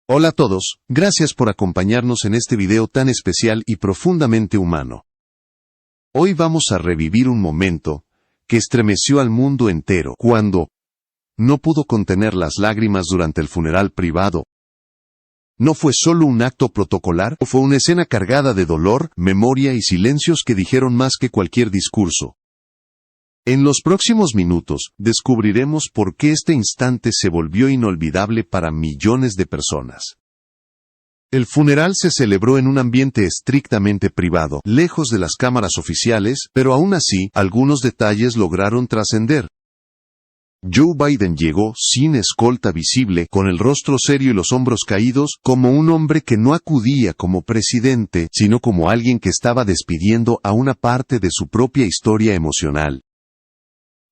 Hola a todos, gracias por acompañarnos en este video tan especial y profundamente humano. Hoy vamos a revivir un momento que estremeció al mundo entero cuando no pudo contener las lágrimas durante el funeral privado. No fue solo un acto protocolar, fue una escena cargada de dolor, memoria y silencios que dijeron más que cualquier discurso. En los próximos minutos, descubriremos por qué este instante se volvió inolvidable para millones de personas. El funeral se celebró en un ambiente estrictamente privado, lejos de las cámaras oficiales, pero aún así, algunos detalles lograron trascender. Joe Biden llegó sin escolta visible, con el rostro serio y los hombros caídos, como un hombre que no acudía como presidente, sino como alguien que estaba despidiendo a una parte de su propia historia emocional.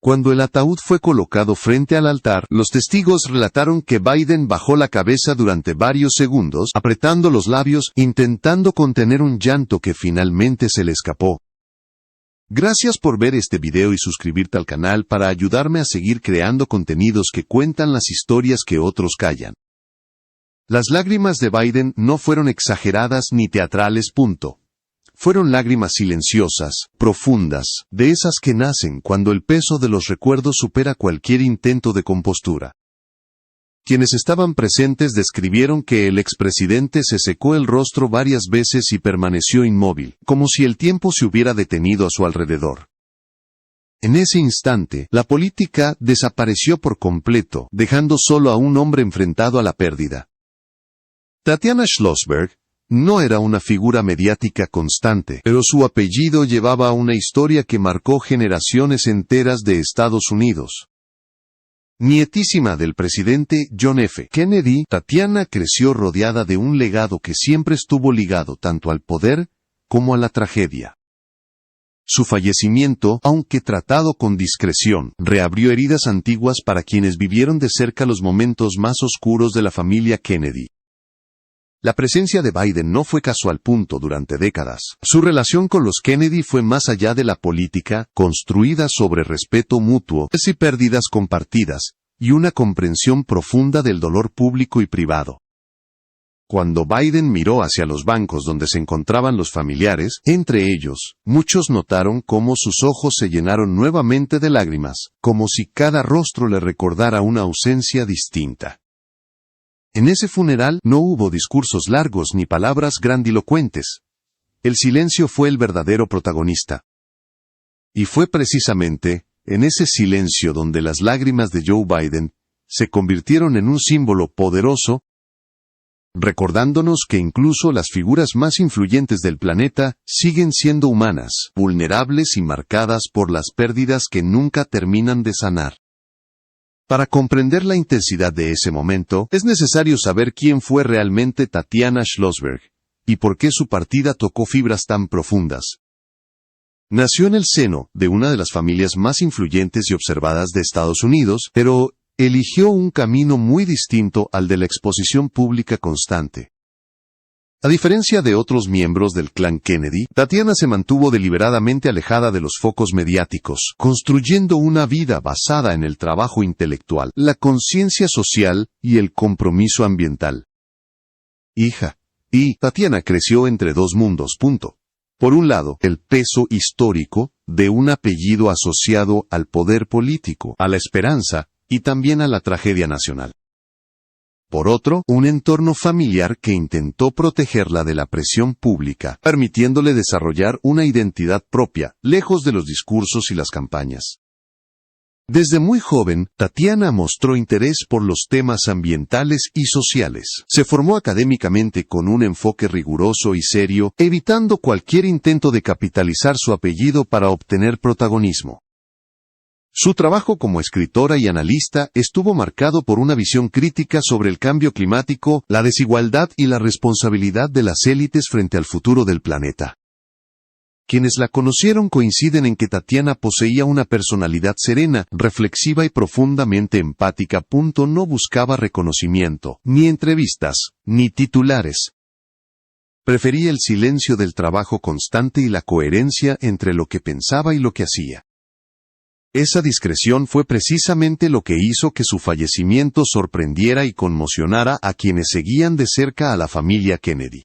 Cuando el ataúd fue colocado frente al altar, los testigos relataron que Biden bajó la cabeza durante varios segundos, apretando los labios, intentando contener un llanto que finalmente se le escapó. Gracias por ver este video y suscribirte al canal para ayudarme a seguir creando contenidos que cuentan las historias que otros callan. Las lágrimas de Biden no fueron exageradas ni teatrales. Fueron lágrimas silenciosas, profundas, de esas que nacen cuando el peso de los recuerdos supera cualquier intento de compostura. Quienes estaban presentes describieron que el expresidente se secó el rostro varias veces y permaneció inmóvil, como si el tiempo se hubiera detenido a su alrededor. En ese instante, la política desapareció por completo, dejando solo a un hombre enfrentado a la pérdida. Tatiana Schlossberg no era una figura mediática constante, pero su apellido llevaba una historia que marcó generaciones enteras de Estados Unidos. Nietísima del presidente John F. Kennedy, Tatiana creció rodeada de un legado que siempre estuvo ligado tanto al poder como a la tragedia. Su fallecimiento, aunque tratado con discreción, reabrió heridas antiguas para quienes vivieron de cerca los momentos más oscuros de la familia Kennedy. La presencia de Biden no fue casual. Durante décadas, su relación con los Kennedy fue más allá de la política, construida sobre respeto mutuo, y pérdidas compartidas, y una comprensión profunda del dolor público y privado. Cuando Biden miró hacia los bancos donde se encontraban los familiares, entre ellos, muchos notaron cómo sus ojos se llenaron nuevamente de lágrimas, como si cada rostro le recordara una ausencia distinta. En ese funeral no hubo discursos largos ni palabras grandilocuentes. El silencio fue el verdadero protagonista. Y fue precisamente en ese silencio donde las lágrimas de Joe Biden se convirtieron en un símbolo poderoso, recordándonos que incluso las figuras más influyentes del planeta siguen siendo humanas, vulnerables y marcadas por las pérdidas que nunca terminan de sanar. Para comprender la intensidad de ese momento, es necesario saber quién fue realmente Tatiana Schlossberg, y por qué su partida tocó fibras tan profundas. Nació en el seno de una de las familias más influyentes y observadas de Estados Unidos, pero eligió un camino muy distinto al de la exposición pública constante. A diferencia de otros miembros del clan Kennedy, Tatiana se mantuvo deliberadamente alejada de los focos mediáticos, construyendo una vida basada en el trabajo intelectual, la conciencia social y el compromiso ambiental. Tatiana creció entre dos mundos. Por un lado, el peso histórico de un apellido asociado al poder político, a la esperanza y también a la tragedia nacional. Por otro, un entorno familiar que intentó protegerla de la presión pública, permitiéndole desarrollar una identidad propia, lejos de los discursos y las campañas. Desde muy joven, Tatiana mostró interés por los temas ambientales y sociales. Se formó académicamente con un enfoque riguroso y serio, evitando cualquier intento de capitalizar su apellido para obtener protagonismo. Su trabajo como escritora y analista estuvo marcado por una visión crítica sobre el cambio climático, la desigualdad y la responsabilidad de las élites frente al futuro del planeta. Quienes la conocieron coinciden en que Tatiana poseía una personalidad serena, reflexiva y profundamente empática. No buscaba reconocimiento, ni entrevistas, ni titulares. Prefería el silencio del trabajo constante y la coherencia entre lo que pensaba y lo que hacía. Esa discreción fue precisamente lo que hizo que su fallecimiento sorprendiera y conmocionara a quienes seguían de cerca a la familia Kennedy.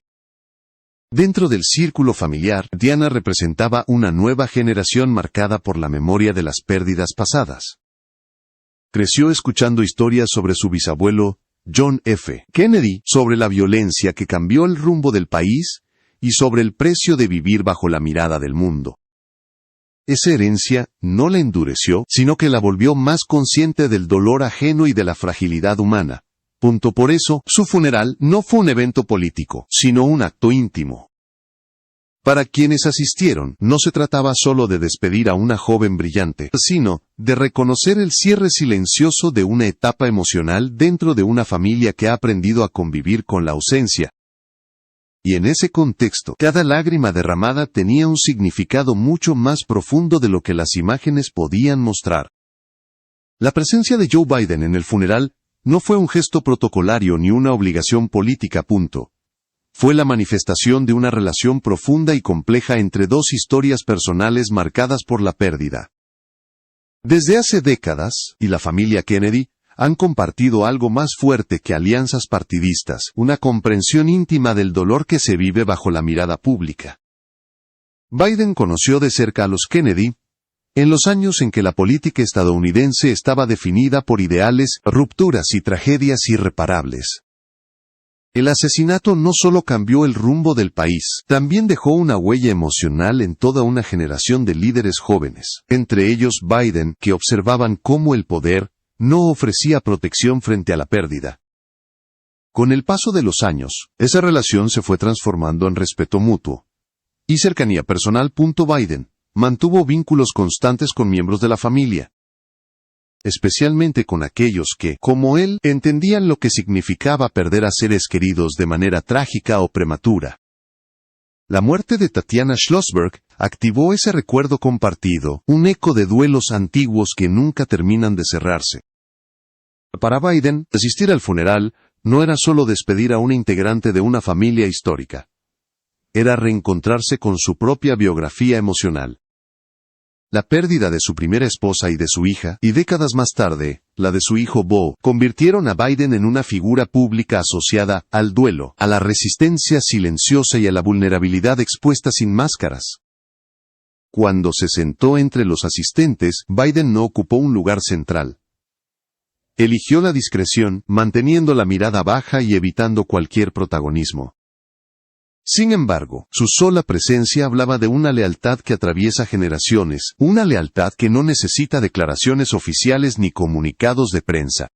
Dentro del círculo familiar, Diana representaba una nueva generación marcada por la memoria de las pérdidas pasadas. Creció escuchando historias sobre su bisabuelo, John F. Kennedy, sobre la violencia que cambió el rumbo del país y sobre el precio de vivir bajo la mirada del mundo. Esa herencia no la endureció, sino que la volvió más consciente del dolor ajeno y de la fragilidad humana. Por eso, su funeral no fue un evento político, sino un acto íntimo. Para quienes asistieron, no se trataba solo de despedir a una joven brillante, sino de reconocer el cierre silencioso de una etapa emocional dentro de una familia que ha aprendido a convivir con la ausencia. Y en ese contexto, cada lágrima derramada tenía un significado mucho más profundo de lo que las imágenes podían mostrar. La presencia de Joe Biden en el funeral no fue un gesto protocolario ni una obligación política. Fue la manifestación de una relación profunda y compleja entre dos historias personales marcadas por la pérdida. Desde hace décadas, y la familia Kennedy, han compartido algo más fuerte que alianzas partidistas, una comprensión íntima del dolor que se vive bajo la mirada pública. Biden conoció de cerca a los Kennedy en los años en que la política estadounidense estaba definida por ideales, rupturas y tragedias irreparables. El asesinato no solo cambió el rumbo del país, también dejó una huella emocional en toda una generación de líderes jóvenes, entre ellos Biden, que observaban cómo el poder no ofrecía protección frente a la pérdida. Con el paso de los años, esa relación se fue transformando en respeto mutuo y cercanía personal. Biden mantuvo vínculos constantes con miembros de la familia, especialmente con aquellos que, como él, entendían lo que significaba perder a seres queridos de manera trágica o prematura. La muerte de Tatiana Schlossberg activó ese recuerdo compartido, un eco de duelos antiguos que nunca terminan de cerrarse. Para Biden, asistir al funeral no era solo despedir a una integrante de una familia histórica. Era reencontrarse con su propia biografía emocional. La pérdida de su primera esposa y de su hija, y décadas más tarde, la de su hijo Beau, convirtieron a Biden en una figura pública asociada al duelo, a la resistencia silenciosa y a la vulnerabilidad expuesta sin máscaras. Cuando se sentó entre los asistentes, Biden no ocupó un lugar central. Eligió la discreción, manteniendo la mirada baja y evitando cualquier protagonismo. Sin embargo, su sola presencia hablaba de una lealtad que atraviesa generaciones, una lealtad que no necesita declaraciones oficiales ni comunicados de prensa.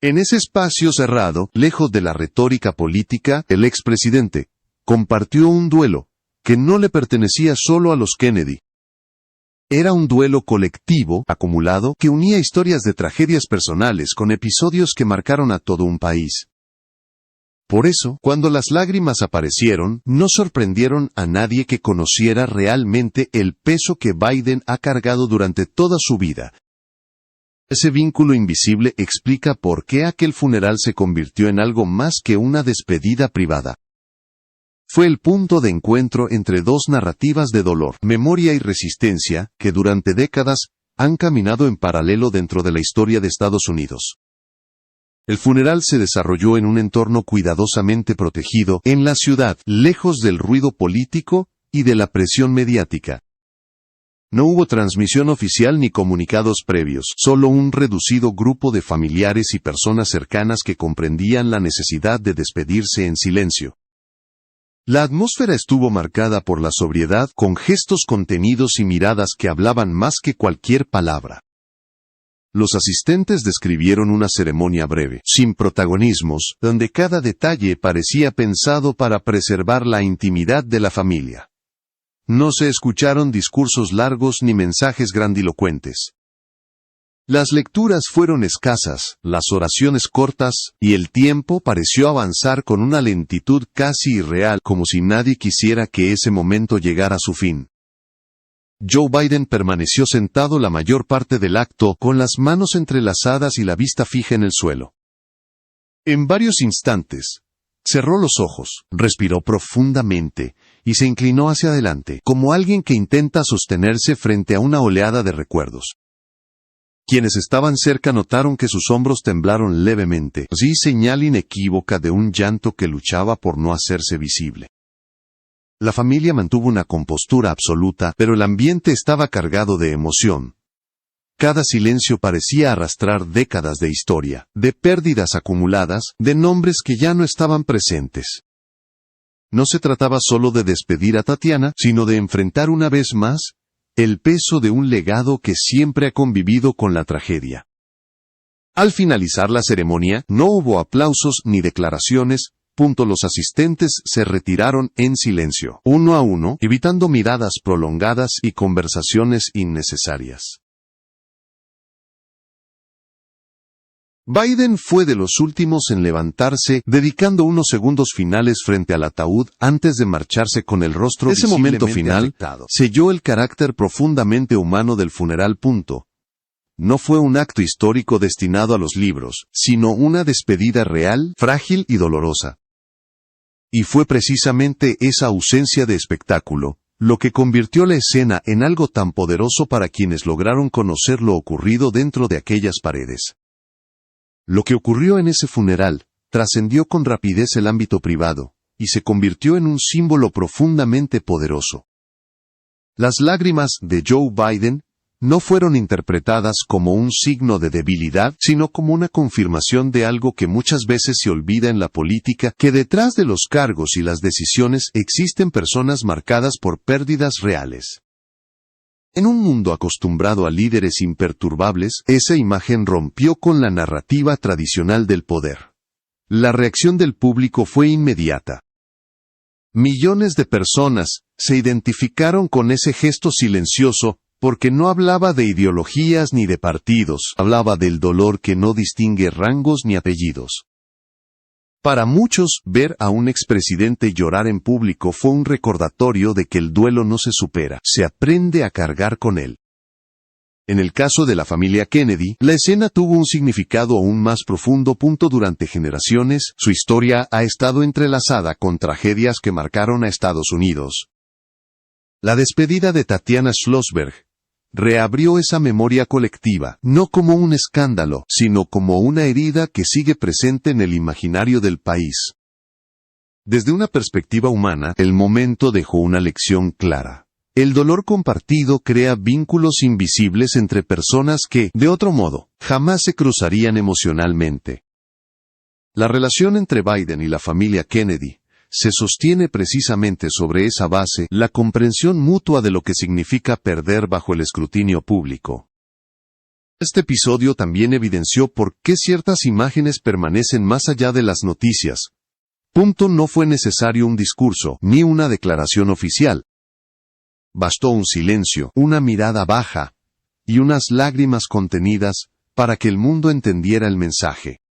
En ese espacio cerrado, lejos de la retórica política, el expresidente compartió un duelo que no le pertenecía solo a los Kennedy. Era un duelo colectivo, acumulado, que unía historias de tragedias personales con episodios que marcaron a todo un país. Por eso, cuando las lágrimas aparecieron, no sorprendieron a nadie que conociera realmente el peso que Biden ha cargado durante toda su vida. Ese vínculo invisible explica por qué aquel funeral se convirtió en algo más que una despedida privada. Fue el punto de encuentro entre dos narrativas de dolor, memoria y resistencia, que durante décadas han caminado en paralelo dentro de la historia de Estados Unidos. El funeral se desarrolló en un entorno cuidadosamente protegido en la ciudad, lejos del ruido político y de la presión mediática. No hubo transmisión oficial ni comunicados previos, solo un reducido grupo de familiares y personas cercanas que comprendían la necesidad de despedirse en silencio. La atmósfera estuvo marcada por la sobriedad, con gestos contenidos y miradas que hablaban más que cualquier palabra. Los asistentes describieron una ceremonia breve, sin protagonismos, donde cada detalle parecía pensado para preservar la intimidad de la familia. No se escucharon discursos largos ni mensajes grandilocuentes. Las lecturas fueron escasas, las oraciones cortas, y el tiempo pareció avanzar con una lentitud casi irreal, como si nadie quisiera que ese momento llegara a su fin. Joe Biden permaneció sentado la mayor parte del acto, con las manos entrelazadas y la vista fija en el suelo. En varios instantes, cerró los ojos, respiró profundamente, y se inclinó hacia adelante, como alguien que intenta sostenerse frente a una oleada de recuerdos. Quienes estaban cerca notaron que sus hombros temblaron levemente, sí, señal inequívoca de un llanto que luchaba por no hacerse visible. La familia mantuvo una compostura absoluta, pero el ambiente estaba cargado de emoción. Cada silencio parecía arrastrar décadas de historia, de pérdidas acumuladas, de nombres que ya no estaban presentes. No se trataba solo de despedir a Tatiana, sino de enfrentar una vez más el peso de un legado que siempre ha convivido con la tragedia. Al finalizar la ceremonia, no hubo aplausos ni declaraciones. Los asistentes se retiraron en silencio, uno a uno, evitando miradas prolongadas y conversaciones innecesarias. Biden fue de los últimos en levantarse, dedicando unos segundos finales frente al ataúd antes de marcharse con el rostro visiblemente afectado. Ese momento final selló el carácter profundamente humano del funeral. No fue un acto histórico destinado a los libros, sino una despedida real, frágil y dolorosa. Y fue precisamente esa ausencia de espectáculo lo que convirtió la escena en algo tan poderoso para quienes lograron conocer lo ocurrido dentro de aquellas paredes. Lo que ocurrió en ese funeral trascendió con rapidez el ámbito privado, y se convirtió en un símbolo profundamente poderoso. Las lágrimas de Joe Biden no fueron interpretadas como un signo de debilidad, sino como una confirmación de algo que muchas veces se olvida en la política, que detrás de los cargos y las decisiones existen personas marcadas por pérdidas reales. En un mundo acostumbrado a líderes imperturbables, esa imagen rompió con la narrativa tradicional del poder. La reacción del público fue inmediata. Millones de personas se identificaron con ese gesto silencioso, porque no hablaba de ideologías ni de partidos, hablaba del dolor que no distingue rangos ni apellidos. Para muchos, ver a un expresidente llorar en público fue un recordatorio de que el duelo no se supera, se aprende a cargar con él. En el caso de la familia Kennedy, la escena tuvo un significado aún más profundo. Durante generaciones, su historia ha estado entrelazada con tragedias que marcaron a Estados Unidos. La despedida de Tatiana Schlossberg reabrió esa memoria colectiva, no como un escándalo, sino como una herida que sigue presente en el imaginario del país. Desde una perspectiva humana, el momento dejó una lección clara. El dolor compartido crea vínculos invisibles entre personas que, de otro modo, jamás se cruzarían emocionalmente. La relación entre Biden y la familia Kennedy se sostiene precisamente sobre esa base, la comprensión mutua de lo que significa perder bajo el escrutinio público. Este episodio también evidenció por qué ciertas imágenes permanecen más allá de las noticias. No fue necesario un discurso, ni una declaración oficial. Bastó un silencio, una mirada baja, y unas lágrimas contenidas, para que el mundo entendiera el mensaje.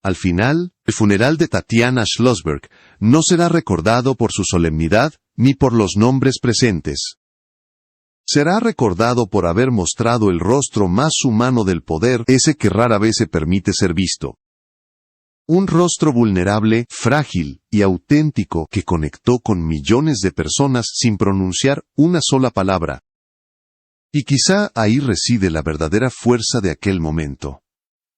Al final, el funeral de Tatiana Schlossberg no será recordado por su solemnidad, ni por los nombres presentes. Será recordado por haber mostrado el rostro más humano del poder, ese que rara vez se permite ser visto. Un rostro vulnerable, frágil y auténtico que conectó con millones de personas sin pronunciar una sola palabra. Y quizá ahí reside la verdadera fuerza de aquel momento.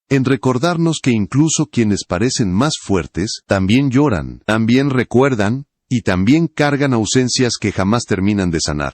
En recordarnos que incluso quienes parecen más fuertes, también lloran, también recuerdan, y también cargan ausencias que jamás terminan de sanar.